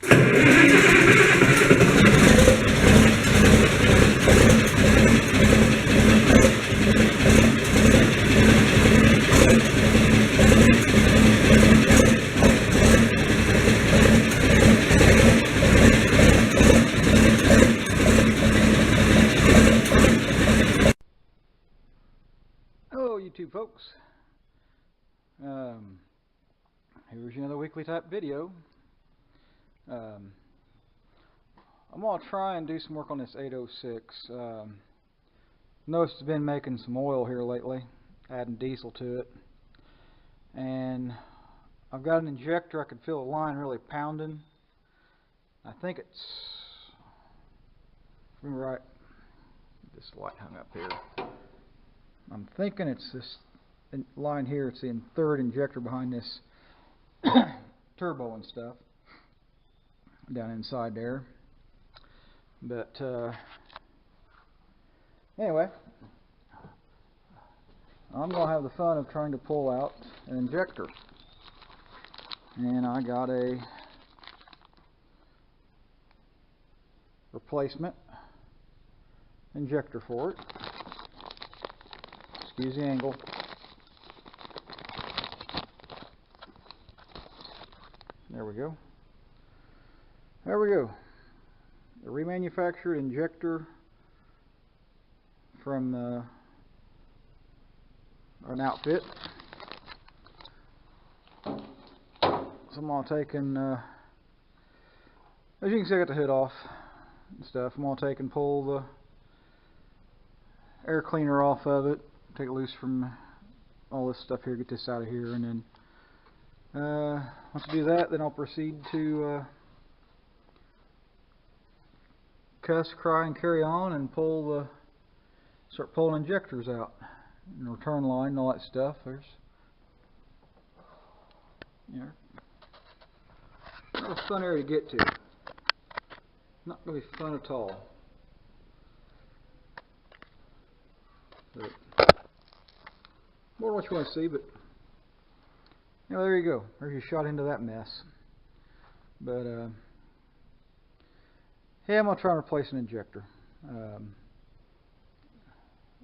Hello YouTube folks, here's another weekly type video. I'm going to try and do some work on this 806. Noticed it's been making some oil here lately, adding diesel to it, and I've got an injector. I could feel the line really pounding. I think it's right, this light hung up here. I'm thinking it's this line here. It's the third injector behind this turbo and stuff down inside there. But anyway, I'm going to have the fun of trying to pull out an injector. And I got a replacement injector for it. Excuse the angle. There we go. There we go. A remanufactured injector from an outfit. So I'm going to take and, as you can see, I got the hood off and stuff. I'm going to take and pull the air cleaner off of it. Take it loose from all this stuff here, get this out of here, and then once I do that, then I'll proceed to cuss, cry, and carry on, and start pulling injectors out, and return line, and all that stuff. There's, you know, not a fun area to get to. Not really fun at all. But more than what you want to see, but you know, there you go. There's your shot into that mess. But yeah, I'm gonna try and replace an injector.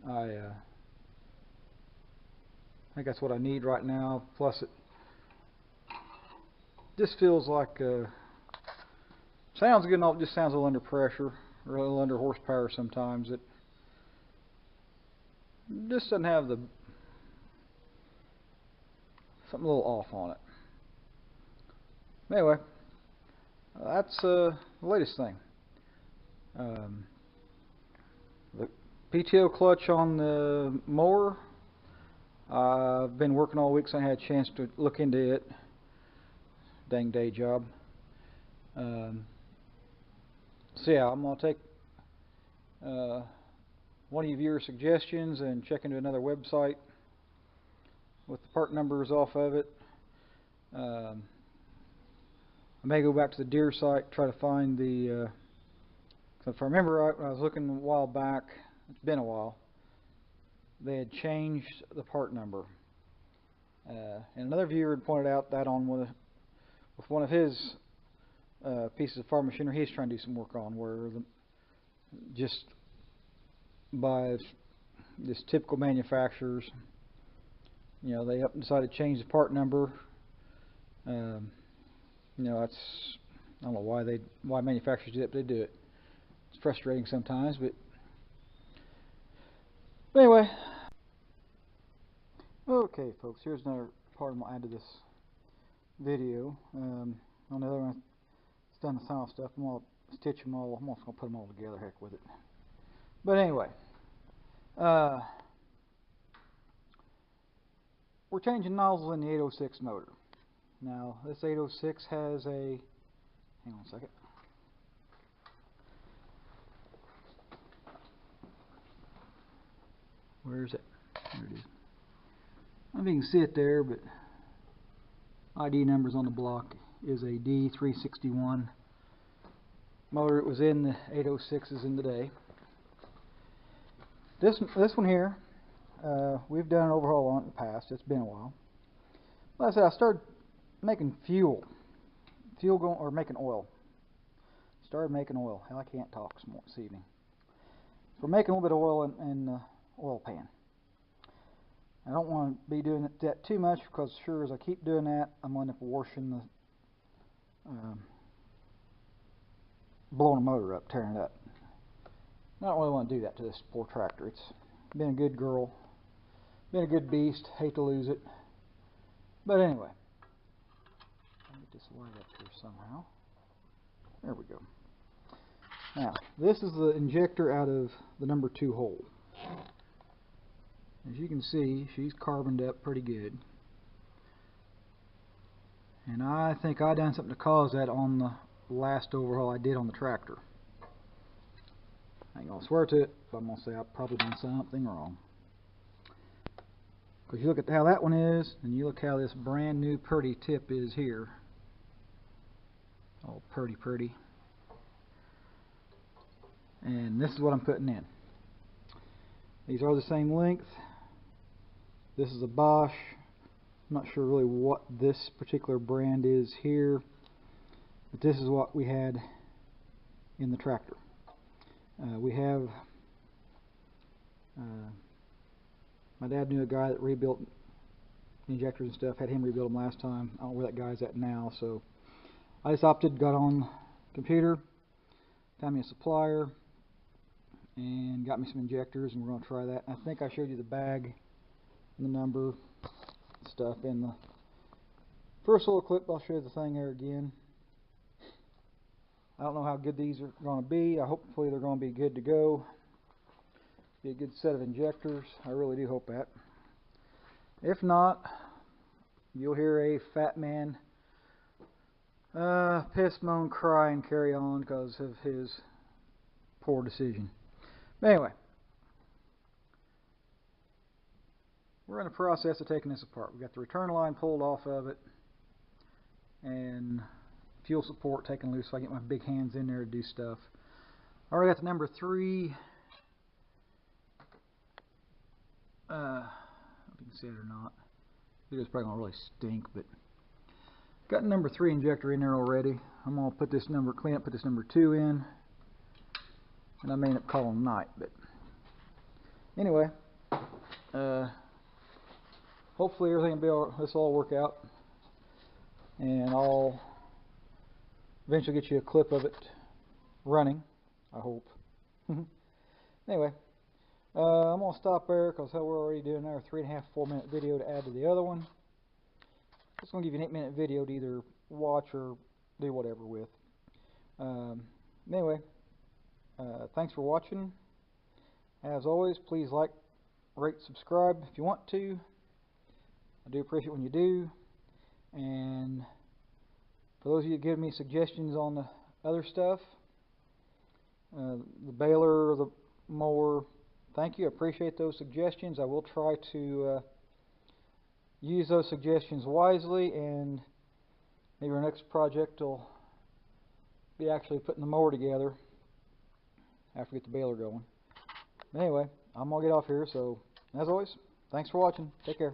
I think that's what I need right now. Plus, it just feels like sounds good and all. It just sounds a little under pressure, or a little under horsepower sometimes. It just doesn't have the something a little off on it. Anyway, that's the latest thing. The PTO clutch on the mower, I've been working all week, so I had a chance to look into it. Dang day job. So yeah, I'm going to take one of your viewer suggestions and check into another website with the part numbers off of it. I may go back to the Deere site, try to find the so if I remember right, when I was looking a while back, it's been a while, they had changed the part number, and another viewer had pointed out that on with one of his pieces of farm machinery he's trying to do some work on, where just by just typical manufacturers, you know, they decided to change the part number. You know, that's, I don't know why manufacturers do that, but they do it. It's frustrating sometimes, but anyway. Okay, folks, here's another part I'm going to add to this video. On the other one, it's done the final stuff. I'm going to stitch them all. I'm also going to put them all together. Heck with it. But anyway, we're changing nozzles in the 806 motor. Now, this 806 has a, hang on a second. Where is it? There it is. I don't know if you can see it there, but ID numbers on the block is a D361 motor. It was in the 806s in the day. This one here, we've done an overhaul on it in the past. It's been a while. Like I said, I started making making oil. started making oil. Hell, I can't talk this evening. We're making a little bit of oil in the oil pan. I don't want to be doing that too much, because sure as I keep doing that, I'm going to end up washing the blowing the motor up, tearing it up. I don't really want to do that to this poor tractor. It's been a good girl, been a good beast. Hate to lose it, but anyway, let me get this light up here somehow. There we go. Now, this is the injector out of the number 2 hole. As you can see, she's carboned up pretty good. And I think I done something to cause that on the last overhaul I did on the tractor. I ain't gonna swear to it, but I'm gonna say I've probably done something wrong. Because you look at how that one is, and you look how this brand new pretty tip is here. All pretty. And this is what I'm putting in. These are the same length. This is a Bosch. I'm not sure really what this particular brand is here, but this is what we had in the tractor. We have my dad knew a guy that rebuilt injectors and stuff, had him rebuild them last time. I don't know where that guy's at now, so I just got on the computer, found me a supplier, and got me some injectors, and we're going to try that. I think I showed you the bag and the number stuff in the first little clip. I'll show you the thing there again. I don't know how good these are going to be. Hopefully they're going to be good to go. Be a good set of injectors. I really do hope that. If not, you'll hear a fat man piss, moan, cry, and carry on because of his poor decision. But anyway, we're in the process of taking this apart. We've got the return line pulled off of it, and fuel support taken loose so I get my big hands in there to do stuff. I already got the number 3. I don't know if you can see it or not. The video's probably going to really stink, but got the number 3 injector in there already. I'm going to put this number, clean up, put this number 2 in, and I may end up calling night. But anyway, hopefully everything will this will all work out, and I'll eventually get you a clip of it running, I hope. Anyway, I'm going to stop there because we're already doing another 3.5-4 minute video to add to the other one. It's going to give you an 8-minute video to either watch or do whatever with. Anyway, thanks for watching. As always, please like, rate, subscribe if you want to. I do appreciate when you do. And for those of you that give me suggestions on the other stuff, the baler, the mower, thank you. I appreciate those suggestions. I will try to use those suggestions wisely, and maybe our next project will be actually putting the mower together after we get the baler going. Anyway, I'm going to get off here, so as always, thanks for watching. Take care.